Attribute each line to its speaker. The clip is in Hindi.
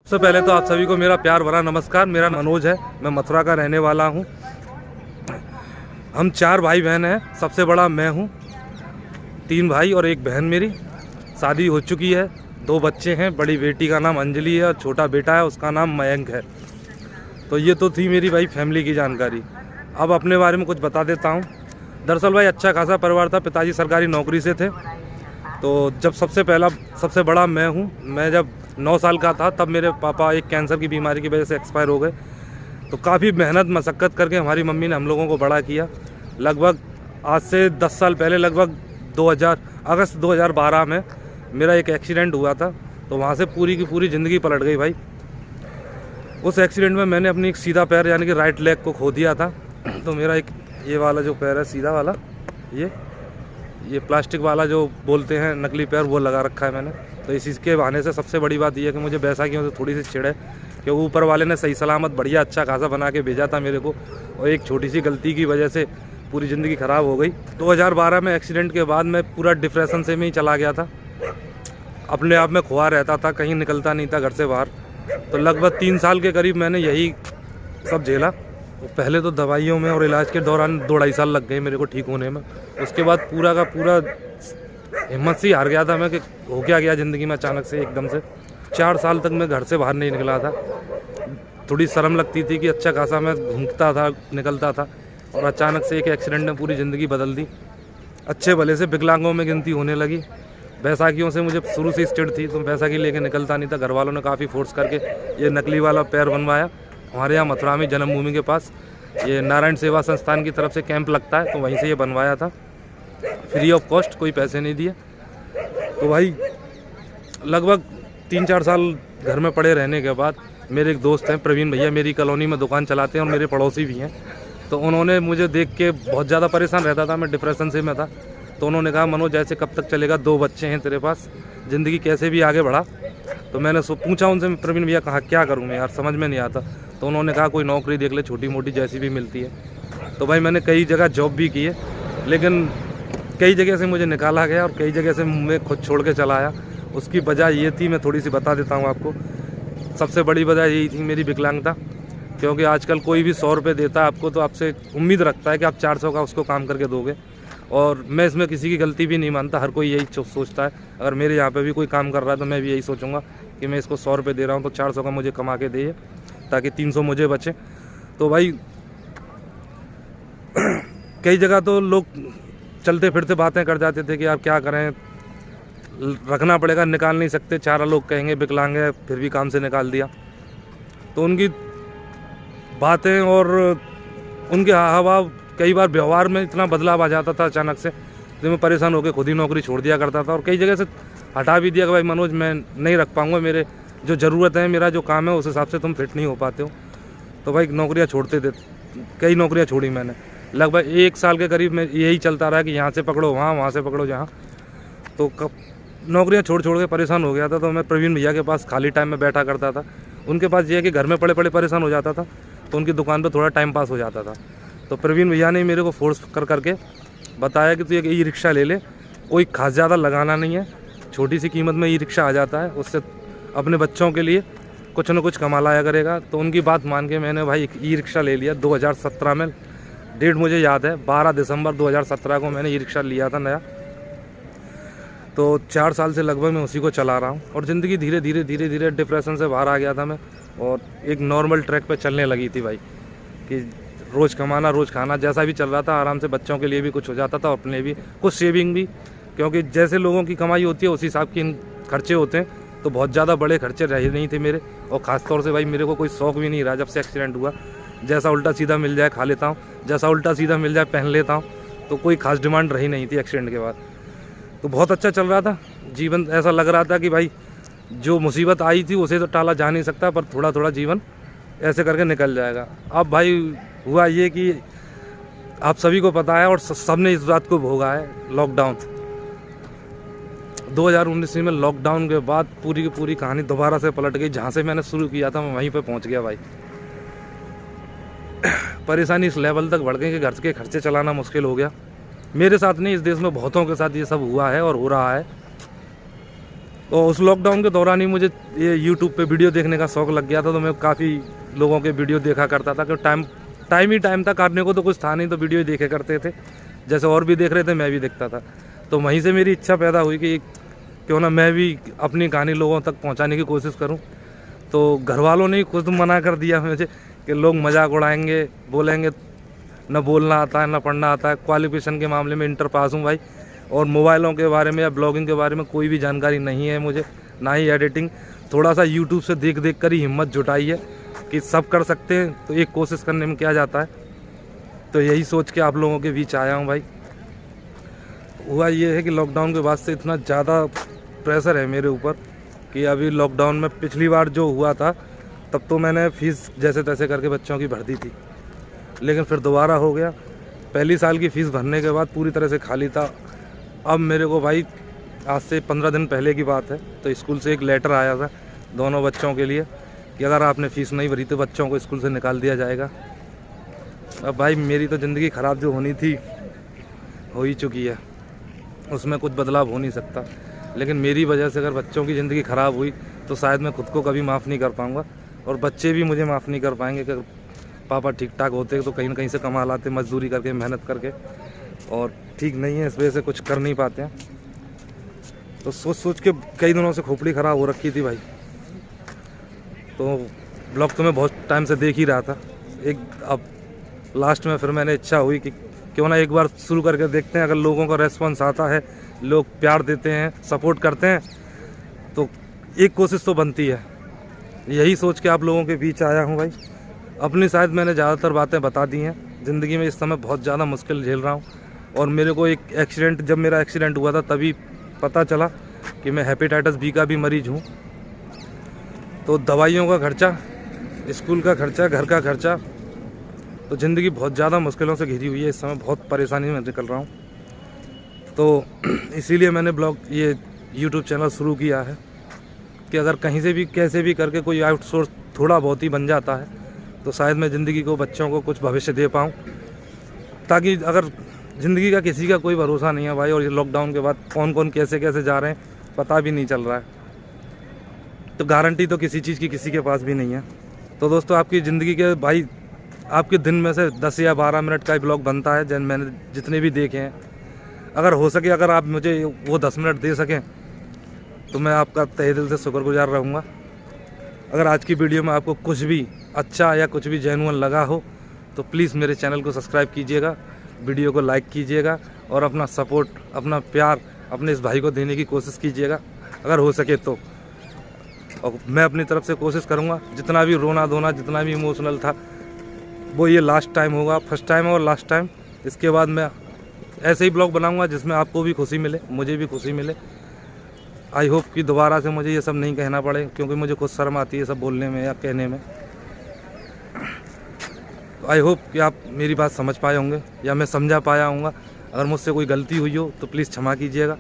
Speaker 1: सबसे पहले तो आप सभी को मेरा प्यार भरा नमस्कार। मेरा मनोज है, मैं मथुरा का रहने वाला हूँ। हम 4 भाई बहन हैं, सबसे बड़ा मैं हूँ। 3 भाई और 1 बहन मेरी। शादी हो चुकी है, 2 बच्चे हैं। बड़ी बेटी का नाम अंजलि है और छोटा बेटा है, उसका नाम मयंक है। तो ये तो थी मेरी भाई फैमिली की जानकारी। अब अपने बारे में कुछ बता देता हूँ। दरअसल भाई अच्छा खासा परिवार था, पिताजी सरकारी नौकरी से थे। तो जब सबसे बड़ा मैं हूँ। मैं जब 9 साल का था तब मेरे पापा एक कैंसर की बीमारी की वजह से एक्सपायर हो गए। तो काफ़ी मेहनत मशक्क़त करके हमारी मम्मी ने हम लोगों को बड़ा किया। लगभग आज से 10 साल पहले, लगभग 2000 अगस्त 2012 में मेरा एक एक्सीडेंट हुआ था। तो वहाँ से पूरी की पूरी ज़िंदगी पलट गई भाई। उस एक्सीडेंट में मैंने अपनी एक सीधा पैर यानी कि राइट लेग को खो दिया था। तो मेरा एक ये वाला जो पैर है सीधा वाला, ये प्लास्टिक वाला जो बोलते हैं नकली पैर, वो लगा रखा है मैंने। तो इसी के बहाने से सबसे बड़ी बात यह है कि मुझे बैसाखियों से थोड़ी सी चिढ़ है कि ऊपर वाले ने सही सलामत बढ़िया अच्छा खासा बना के भेजा था मेरे को, और एक छोटी सी गलती की वजह से पूरी ज़िंदगी ख़राब हो गई। 2012 में एक्सीडेंट के बाद मैं पूरा डिप्रेशन से में ही चला गया था। अपने आप में खोआ रहता था, कहीं निकलता नहीं था घर से बाहर। तो लगभग 3 साल के करीब मैंने यही सब झेला। तो पहले तो दवाइयों में और इलाज के दौरान 2-2.5 साल लग गए मेरे को ठीक होने में। उसके बाद पूरा का पूरा हिम्मत से हार गया था मैं कि हो क्या गया ज़िंदगी में अचानक से एकदम से। 4 साल तक मैं घर से बाहर नहीं निकला था। थोड़ी शर्म लगती थी कि अच्छा खासा मैं घूमता था, निकलता था, और अचानक से एक एक्सीडेंट ने पूरी ज़िंदगी बदल दी। अच्छे भले से विकलांगों में गिनती होने लगी। बैसाखियों से मुझे शुरू से स्टिड थी, तो बैसाखी लेके निकलता नहीं था। घर वालों ने काफ़ी फोर्स करके ये नकली वाला पैर बनवाया। हमारे यहाँ मथुरा में जन्मभूमि के पास ये नारायण सेवा संस्थान की तरफ से कैंप लगता है, तो वहीं से ये बनवाया था फ्री ऑफ कॉस्ट, कोई पैसे नहीं दिए। तो भाई लगभग 3-4 साल घर में पड़े रहने के बाद मेरे एक दोस्त हैं प्रवीण भैया, मेरी कॉलोनी में दुकान चलाते हैं और मेरे पड़ोसी भी हैं। तो उन्होंने मुझे देख के बहुत ज़्यादा परेशान रहता था, मैं डिप्रेशन से में था। तो उन्होंने कहा मनोज ऐसे कब तक चलेगा, 2 बच्चे हैं तेरे पास, ज़िंदगी कैसे भी आगे बढ़ा। तो मैंने पूछा उनसे, प्रवीण भैया कहा क्या करूँ मैं यार, समझ में नहीं आता। तो उन्होंने कहा कोई नौकरी देख ले, छोटी मोटी जैसी भी मिलती है। तो भाई मैंने कई जगह जॉब भी की है, लेकिन कई जगह से मुझे निकाला गया और कई जगह से मैं खुद छोड़ के चला आया। उसकी वजह ये थी, मैं थोड़ी सी बता देता हूँ आपको। सबसे बड़ी वजह यही थी मेरी विकलांगता। क्योंकि आजकल कोई भी 100 रुपये देता है आपको, तो आपसे उम्मीद रखता है कि आप 400 का उसको काम करके दोगे। और मैं इसमें किसी की गलती भी नहीं मानता, हर कोई यही सोचता है। अगर मेरे यहाँ पे भी कोई काम कर रहा है तो मैं भी यही सोचूंगा कि मैं इसको 100 रुपये दे रहा हूँ तो 400 का मुझे कमा के दे, ताकि 300 मुझे बचे। तो भाई कई जगह तो लोग चलते फिरते बातें कर जाते थे कि यार क्या करें, रखना पड़ेगा, निकाल नहीं सकते, 4 लोग कहेंगे विकलांग है, फिर भी काम से निकाल दिया। तो उनकी बातें और उनके हाव कई बार व्यवहार में इतना बदलाव आ जाता था अचानक से, तो मैं परेशान होकर खुद ही नौकरी छोड़ दिया करता था। और कई जगह से हटा भी दिया कि भाई मनोज मैं नहीं रख पाऊँगा, मेरे जो ज़रूरत है, मेरा जो काम है उस हिसाब से तुम फिट नहीं हो पाते हो। तो भाई नौकरियाँ छोड़ते थे, कई नौकरियाँ छोड़ी मैंने। लगभग 1 साल के करीब में यही चलता रहा कि यहाँ से पकड़ो वहाँ, वहाँ से पकड़ो जहाँ। तो नौकरियाँ छोड़ के परेशान हो गया था। तो मैं प्रवीण भैया के पास खाली टाइम में बैठा करता था। उनके पास ये है कि घर में पड़े पड़े परेशान हो जाता था, तो उनकी दुकान पर थोड़ा टाइम पास हो जाता था। तो प्रवीण भैया ने मेरे को फोर्स करके बताया कि तू एक ई रिक्शा ले ले, कोई खास ज़्यादा लगाना नहीं है, छोटी सी कीमत में ई रिक्शा आ जाता है, उससे अपने बच्चों के लिए कुछ न कुछ कमा लाया करेगा। तो उनकी बात मान के मैंने भाई एक ई रिक्शा ले लिया 2017 में। डेट मुझे याद है, 12 दिसंबर 2017 को मैंने ई रिक्शा लिया था नया। तो 4 साल से लगभग मैं उसी को चला रहा हूँ। और ज़िंदगी धीरे धीरे डिप्रेशन से बाहर आ गया था मैं, और एक नॉर्मल ट्रैक पे चलने लगी थी भाई, कि रोज़ कमाना रोज़ खाना, जैसा भी चल रहा था आराम से बच्चों के लिए भी कुछ हो जाता था, अपने भी कुछ सेविंग भी। क्योंकि जैसे लोगों की कमाई होती है उसी हिसाब की खर्चे होते हैं। तो बहुत ज़्यादा बड़े खर्चे रहे नहीं थे मेरे। और ख़ास तौर से भाई मेरे को कोई शौक़ भी नहीं रहा जब से एक्सीडेंट हुआ। जैसा उल्टा सीधा मिल जाए खा लेता हूँ, जैसा उल्टा सीधा मिल जाए पहन लेता हूँ। तो कोई खास डिमांड रही नहीं थी एक्सीडेंट के बाद। तो बहुत अच्छा चल रहा था जीवन। ऐसा लग रहा था कि भाई जो मुसीबत आई थी उसे तो टाला जा नहीं सकता, पर थोड़ा थोड़ा जीवन ऐसे करके निकल जाएगा। अब भाई हुआ ये कि आप सभी को पता है और सब ने इस बात को भोगा है, लॉकडाउन 2019 में। लॉकडाउन के बाद पूरी की पूरी कहानी दोबारा से पलट गई। जहाँ से मैंने शुरू किया था मैं वहीं पे पहुँच गया भाई। परेशानी इस लेवल तक बढ़ गई कि घर के खर्चे चलाना मुश्किल हो गया। मेरे साथ नहीं, इस देश में बहुतों के साथ ये सब हुआ है और हो रहा है। तो उस लॉकडाउन के दौरान ही मुझे ये यूट्यूब पे वीडियो देखने का शौक़ लग गया था। तो मैं काफ़ी लोगों के वीडियो देखा करता था, क्योंकि टाइम था, करने को तो कुछ था नहीं, तो वीडियो ही देखे करते थे। जैसे और भी देख रहे थे मैं भी देखता था। तो वहीं से मेरी इच्छा पैदा हुई कि क्यों ना मैं भी अपनी कहानी लोगों तक पहुंचाने की कोशिश करूं। तो घर वालों ने खुद मना कर दिया मुझे कि लोग मजाक उड़ाएंगे, बोलेंगे न बोलना आता है न पढ़ना आता है। क्वालिफिकेशन के मामले में इंटर पास हूँ भाई, और मोबाइलों के बारे में या ब्लॉगिंग के बारे में कोई भी जानकारी नहीं है मुझे, ना ही एडिटिंग। थोड़ा सा यूट्यूब से देख देख कर ही हिम्मत जुटाई है कि सब कर सकते हैं, तो एक कोशिश करने में क्या जाता है। तो यही सोच के आप लोगों के बीच आया हूँ भाई। हुआ ये है कि लॉकडाउन के बाद से इतना ज़्यादा प्रेशर है मेरे ऊपर कि अभी लॉकडाउन में पिछली बार जो हुआ था तब तो मैंने फ़ीस जैसे तैसे करके बच्चों की भर दी थी, लेकिन फिर दोबारा हो गया। पहली साल की फ़ीस भरने के बाद पूरी तरह से खाली था। अब मेरे को भाई आज से 15 दिन पहले की बात है, तो स्कूल से एक लेटर आया था दोनों बच्चों के लिए कि अगर आपने फ़ीस नहीं भरी तो बच्चों को स्कूल से निकाल दिया जाएगा। अब भाई मेरी तो ज़िंदगी ख़राब जो होनी थी हो ही चुकी है, उसमें कुछ बदलाव हो नहीं सकता। लेकिन मेरी वजह से अगर बच्चों की ज़िंदगी ख़राब हुई तो शायद मैं खुद को कभी माफ़ नहीं कर पाऊँगा, और बच्चे भी मुझे माफ़ नहीं कर पाएंगे कि पापा ठीक ठाक होते तो कहीं ना कहीं से कमा लाते, मजदूरी करके, मेहनत करके, और ठीक नहीं है, इस वजह से कुछ कर नहीं पाते हैं। तो सोच सोच के कई दिनों से खोपड़ी ख़राब हो रखी थी भाई। तो ब्लॉग तो मैं बहुत टाइम से देख ही रहा था। अब लास्ट में फिर मैंने इच्छा हुई कि क्यों ना एक बार शुरू करके देखते हैं, अगर लोगों का रेस्पॉन्स आता है, लोग प्यार देते हैं, सपोर्ट करते हैं, तो एक कोशिश तो बनती है। यही सोच के आप लोगों के बीच आया हूँ भाई। अपनी शायद मैंने ज़्यादातर बातें बता दी हैं। ज़िंदगी में इस समय बहुत ज़्यादा मुश्किल झेल रहा हूँ, और मेरे को एक एक्सीडेंट, जब मेरा एक्सीडेंट हुआ था तभी पता चला कि मैं हेपेटाइटिस बी का भी मरीज़ हूँ। तो दवाइयों का खर्चा, स्कूल का खर्चा, घर का खर्चा, तो ज़िंदगी बहुत ज़्यादा मुश्किलों से घिरी हुई है। इस समय बहुत परेशानी में निकल रहा हूँ। तो इसीलिए मैंने ये यूट्यूब चैनल शुरू किया है कि अगर कहीं से भी कैसे भी करके कोई आउटसोर्स थोड़ा बहुत ही बन जाता है तो शायद मैं ज़िंदगी को, बच्चों को कुछ भविष्य दे पाऊँ। ताकि अगर ज़िंदगी का किसी का कोई भरोसा नहीं है भाई, और ये लॉकडाउन के बाद कौन कौन कैसे कैसे जा रहे हैं पता भी नहीं चल रहा है, तो गारंटी तो किसी चीज़ की किसी के पास भी नहीं है। तो दोस्तों, आपकी ज़िंदगी के भाई, आपके दिन में से 10 या 12 मिनट का ब्लॉग बनता है, मैंने जितने भी देखे हैं। अगर हो सके, अगर आप मुझे वो 10 मिनट दे सकें तो मैं आपका तहे दिल से शुक्रगुजार रहूँगा। अगर आज की वीडियो में आपको कुछ भी अच्छा या कुछ भी जेन्युइन लगा हो तो प्लीज़ मेरे चैनल को सब्सक्राइब कीजिएगा, वीडियो को लाइक कीजिएगा, और अपना सपोर्ट, अपना प्यार अपने इस भाई को देने की कोशिश कीजिएगा अगर हो सके तो। और मैं अपनी तरफ से कोशिश करूँगा, जितना भी रोना धोना, जितना भी इमोशनल था, वो ये लास्ट टाइम होगा, फर्स्ट टाइम और लास्ट टाइम। इसके बाद मैं ऐसे ही ब्लॉग बनाऊँगा जिसमें आपको भी खुशी मिले, मुझे भी खुशी मिले। आई होप कि दोबारा से मुझे ये सब नहीं कहना पड़े, क्योंकि मुझे खुद शर्म आती है सब बोलने में या कहने में। आई होप कि आप मेरी बात समझ पाए होंगे या मैं समझा पाया हूँगा। अगर मुझसे कोई गलती हुई हो तो प्लीज़ क्षमा कीजिएगा।